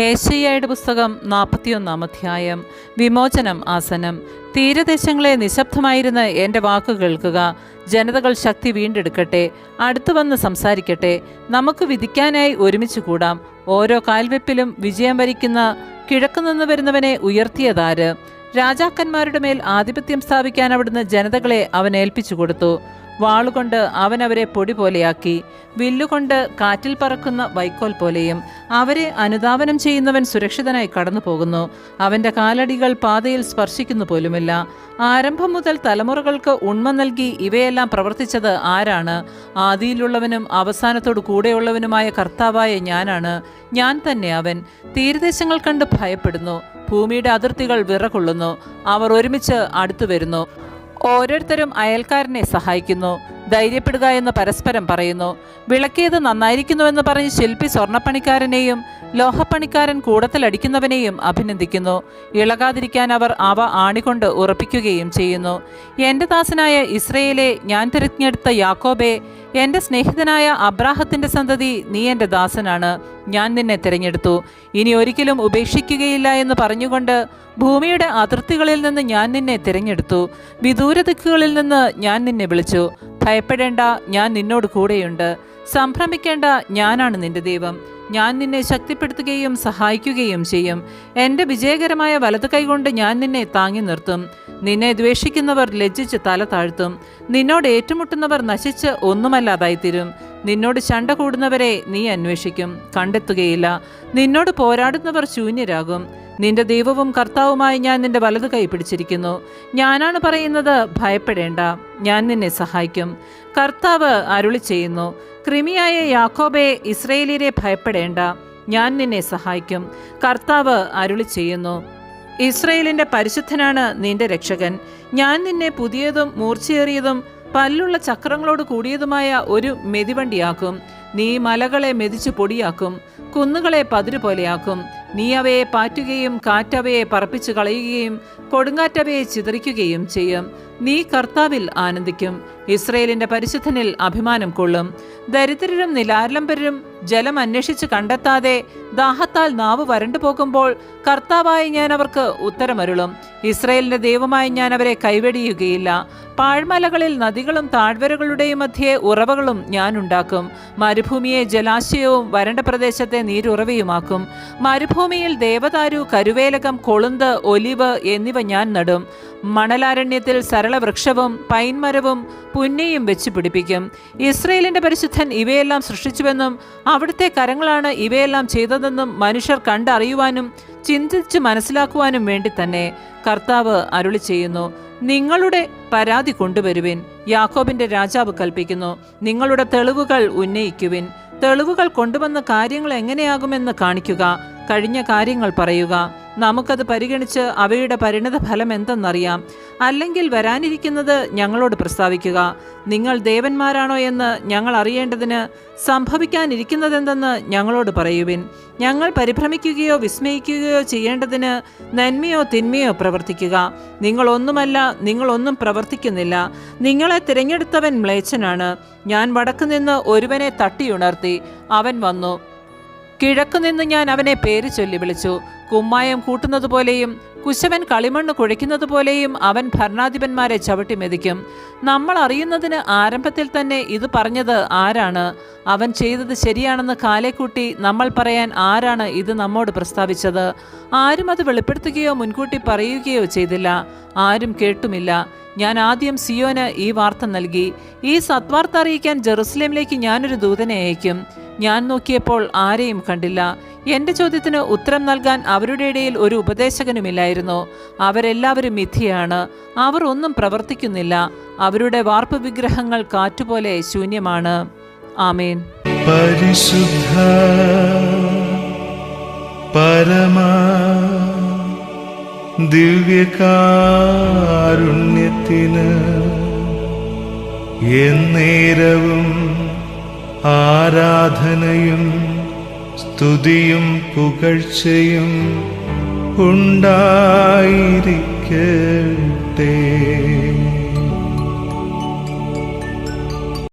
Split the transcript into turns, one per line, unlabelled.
ഏശയ്യായുടെ പുസ്തകം 41 അധ്യായം. വിമോചനം ആസനം. തീരദേശങ്ങളെ നിശബ്ദമായിരുന്ന് എൻ്റെ വാക്കു കേൾക്കുക. ജനതകൾ ശക്തി വീണ്ടെടുക്കട്ടെ, അടുത്തു വന്ന് സംസാരിക്കട്ടെ. നമുക്ക് വിധിക്കാനായി ഒരുമിച്ച് കൂടാം. ഓരോ കാൽവെപ്പിലും വിജയം വരിക്കുന്ന കിഴക്കുനിന്ന് വരുന്നവനെ ഉയർത്തിയതാര്? രാജാക്കന്മാരുടെ മേൽ ആധിപത്യം സ്ഥാപിക്കാൻ അവിടുന്ന് ജനതകളെ അവൻ ഏൽപ്പിച്ചു കൊടുത്തു. വാളുകൊണ്ട് അവൻ അവരെ പൊടി പോലെയാക്കി, വില്ലുകൊണ്ട് കാറ്റിൽ പറക്കുന്ന വൈക്കോൽ പോലെയും. അവരെ അനുധാവനം ചെയ്യുന്നവൻ സുരക്ഷിതനായി കടന്നു പോകുന്നു. അവൻ്റെ കാലടികൾ പാതയിൽ സ്പർശിക്കുന്നു പോലുമില്ല. ആരംഭം മുതൽ തലമുറകൾക്ക് ഉണ്മ നൽകി ഇവയെല്ലാം പ്രവർത്തിച്ചത് ആരാണ്? ആദിയിലുള്ളവനും അവസാനത്തോടു കൂടെയുള്ളവനുമായ കർത്താവായ ഞാനാണ്. ഞാൻ തന്നെ അവൻ. തീരദേശങ്ങൾ കണ്ട് ഭയപ്പെടുന്നു, ഭൂമിയുടെ അതിർത്തികൾ വിറകൊള്ളുന്നു. അവർ ഒരുമിച്ച് അടുത്തു വരുന്നു. ഓരോരുത്തരും അയൽക്കാരനെ സഹായിക്കുന്നു. ധൈര്യപ്പെടുക എന്ന് പരസ്പരം പറയുന്നു. വിളക്കിയത് നന്നായിരിക്കുന്നുവെന്ന് പറഞ്ഞ് ശില്പി സ്വർണ്ണപ്പണിക്കാരനെയും ലോഹപ്പണിക്കാരൻ കൂടത്തിലടിക്കുന്നവനെയും അഭിനന്ദിക്കുന്നു. ഇളകാതിരിക്കാൻ അവർ അവ ആണികൊണ്ട് ഉറപ്പിക്കുകയും ചെയ്യുന്നു. എൻ്റെ ദാസനായ ഇസ്രയേലെ, ഞാൻ തിരഞ്ഞെടുത്ത യാക്കോബേ, എൻ്റെ സ്നേഹിതനായ അബ്രാഹത്തിൻ്റെ സന്തതി, നീ എൻ്റെ ദാസനാണ്. ഞാൻ നിന്നെ തിരഞ്ഞെടുത്തു, ഇനി ഒരിക്കലും ഉപേക്ഷിക്കുകയില്ല എന്ന് പറഞ്ഞുകൊണ്ട് ഭൂമിയുടെ അതിർത്തികളിൽ നിന്ന് ഞാൻ നിന്നെ തിരഞ്ഞെടുത്തു. വിദൂര ദിക്കുകളിൽ നിന്ന് ഞാൻ നിന്നെ വിളിച്ചു. ഭയപ്പെടേണ്ട, ഞാൻ നിന്നോട് കൂടെയുണ്ട്. സംഭ്രമിക്കേണ്ട, ഞാനാണ് നിന്റെ ദൈവം. ഞാൻ നിന്നെ ശക്തിപ്പെടുത്തുകയും സഹായിക്കുകയും ചെയ്യും. എൻ്റെ വിജയകരമായ വലതു കൈകൊണ്ട് ഞാൻ നിന്നെ താങ്ങി നിർത്തും. നിന്നെ ദ്വേഷിക്കുന്നവർ ലജ്ജിച്ച് തല താഴ്ത്തും. നിന്നോട് ഏറ്റുമുട്ടുന്നവർ നശിച്ച് ഒന്നുമല്ലാതായിത്തീരും. നിന്നോട് ശണ്ട കൂടുന്നവരെ നീ അന്വേഷിക്കും, കണ്ടെത്തുകയില്ല. നിന്നോട് പോരാടുന്നവർ ശൂന്യരാകും. നിന്റെ ദൈവവും കർത്താവുമായി ഞാൻ നിന്റെ വലതു കൈ പിടിച്ചിരിക്കുന്നു. ഞാനാണ് പറയുന്നത്, ഭയപ്പെടേണ്ട, ഞാൻ നിന്നെ സഹായിക്കും. കർത്താവ് അരുളി ചെയ്യുന്നു. കൃമിയായ യാക്കോബേ, ഇസ്രയേലിനെ ഭയപ്പെടേണ്ട, ഞാൻ നിന്നെ സഹായിക്കും. കർത്താവ് അരുളി ചെയ്യുന്നു. ഇസ്രയേലിൻ്റെ പരിശുദ്ധനാണ് നിന്റെ രക്ഷകൻ. ഞാൻ നിന്നെ പുതിയതും മൂർച്ചയേറിയതും പല്ലുള്ള ചക്രങ്ങളോട് കൂടിയതുമായ ഒരു മെതിവണ്ടിയാക്കും. നീ മലകളെ മെതിച്ചു പൊടിയാക്കും, കുന്നുകളെ പതിരുപോലെയാക്കും. നീ അവയെ പാറ്റുകയും കാറ്റവയെ പറപ്പിച്ചു കളയുകയും കൊടുങ്കാറ്റവയെ ചിതറിക്കുകയും ചെയ്യും. നീ കർത്താവിൽ ആനന്ദിക്കും, ഇസ്രയേലിൻ്റെ പരിശുദ്ധനിൽ അഭിമാനം കൊള്ളും. ദരിദ്രരും നിലാലംബരും ജലം അന്വേഷിച്ച് കണ്ടെത്താതെ ദാഹത്താൽ നാവ് വരണ്ടു പോകുമ്പോൾ കർത്താവായി ഞാൻ അവർക്ക് ഉത്തരമരുളും. ഇസ്രയേലിൻ്റെ ദൈവമായി ഞാൻ അവരെ കൈവെടിയുകയില്ല. പാഴ്മലകളിൽ നദികളും താഴ്വരകളുടെയും മധ്യേ ഉറവകളും ഞാൻ ഉണ്ടാക്കും. മരുഭൂമിയെ ജലാശയവും വരണ്ട പ്രദേശത്തെ നീരുറവയുമാക്കും. മരുഭൂമിയിൽ ദേവദാരു, കരുവേലകം, കൊളുന്ത്, ഒലിവ് എന്നിവ ഞാൻ നടും. മണലാരണ്യത്തിൽ സരളവൃക്ഷവും പൈൻമരവും പുന്നയും വെച്ച് പിടിപ്പിക്കും. ഇസ്രയേലിൻ്റെ പരിശുദ്ധൻ ഇവയെല്ലാം സൃഷ്ടിച്ചുവെന്നും അവിടുത്തെ കരങ്ങളാണ് ഇവയെല്ലാം ചെയ്തതെന്നും മനുഷ്യർ കണ്ടറിയുവാനും ചിന്തിച്ച് മനസ്സിലാക്കുവാനും വേണ്ടി തന്നെ കർത്താവ് അരുളി ചെയ്യുന്നു. നിങ്ങളുടെ പരാതി കൊണ്ടുവരുവിൻ, യാക്കോബിൻ്റെ രാജാവ് കൽപ്പിക്കുന്നു. നിങ്ങളുടെ തെളിവുകൾ ഉന്നയിക്കുവിൻ. തെളിവുകൾ കൊണ്ടുവന്ന കാര്യങ്ങൾ എങ്ങനെയാകുമെന്ന് കാണിക്കുക. കഴിഞ്ഞ കാര്യങ്ങൾ പറയുക. നമുക്കത് പരിഗണിച്ച് അവയുടെ പരിണിത ഫലം എന്തെന്നറിയാം. അല്ലെങ്കിൽ വരാനിരിക്കുന്നത് ഞങ്ങളോട് പ്രസ്താവിക്കുക. നിങ്ങൾ ദേവന്മാരാണോ എന്ന് ഞങ്ങൾ അറിയേണ്ടതിന് സംഭവിക്കാനിരിക്കുന്നതെന്തെന്ന് ഞങ്ങളോട് പറയുവിൻ. ഞങ്ങൾ പരിഭ്രമിക്കുകയോ വിസ്മയിക്കുകയോ ചെയ്യേണ്ടതിന് നന്മയോ തിന്മയോ പ്രവർത്തിക്കുക. നിങ്ങളൊന്നുമല്ല, നിങ്ങളൊന്നും പ്രവർത്തിക്കുന്നില്ല. നിങ്ങളെ തിരഞ്ഞെടുത്തവൻ മ്ലേച്ഛനാണ്. ഞാൻ വടക്കുനിന്ന് ഒരുവനെ തട്ടിയുണർത്തി, അവൻ വന്നു. കിഴക്കുനിന്ന് ഞാൻ അവനെ പേര് ചൊല്ലി വിളിച്ചു. കുമ്മായം കൂട്ടുന്നതുപോലെയും കുശവൻ കളിമണ്ണ് കുഴയ്ക്കുന്നത് പോലെയും അവൻ ഭരണാധിപന്മാരെ ചവിട്ടി മെതിക്കും. നമ്മൾ അറിയുന്നതിന് ആരംഭത്തിൽ തന്നെ ഇത് പറഞ്ഞത് ആരാണ്? അവൻ ചെയ്തത് ശരിയാണെന്ന് കാലേക്കൂട്ടി നമ്മൾ പറയാൻ ആരാണ് ഇത് നമ്മോട് പ്രസ്താവിച്ചത്? ആരും അത് വെളിപ്പെടുത്തുകയോ മുൻകൂട്ടി പറയുകയോ ചെയ്തില്ല. ആരും കേട്ടുമില്ല. ഞാൻ ആദ്യം സിയോന് ഈ വാർത്ത നൽകി. ഈ സത്വാർത്ത അറിയിക്കാൻ ജെറുസലേമിലേക്ക് ഞാനൊരു ദൂതനെ അയക്കും. ഞാൻ നോക്കിയപ്പോൾ ആരെയും കണ്ടില്ല. എൻ്റെ ചോദ്യത്തിന് ഉത്തരം നൽകാൻ അവരുടെ ഇടയിൽ ഒരു ഉപദേശകനുമില്ലായിരുന്നു. അവരെല്ലാവരും മിഥ്യയാണ്. അവർ ഒന്നും പ്രവർത്തിക്കുന്നില്ല. അവരുടെ വാർപ്പ് വിഗ്രഹങ്ങൾ കാറ്റുപോലെ ശൂന്യമാണ്. ആമേൻ.
പരിശുദ്ധ പരമാ ദിവ്യകാരുണ്യത്തിന് എന്നേരവും ആരാധനയും സ്തുതിയും പുകഴ്ചയും ഉണ്ടായിരിക്കട്ടെ.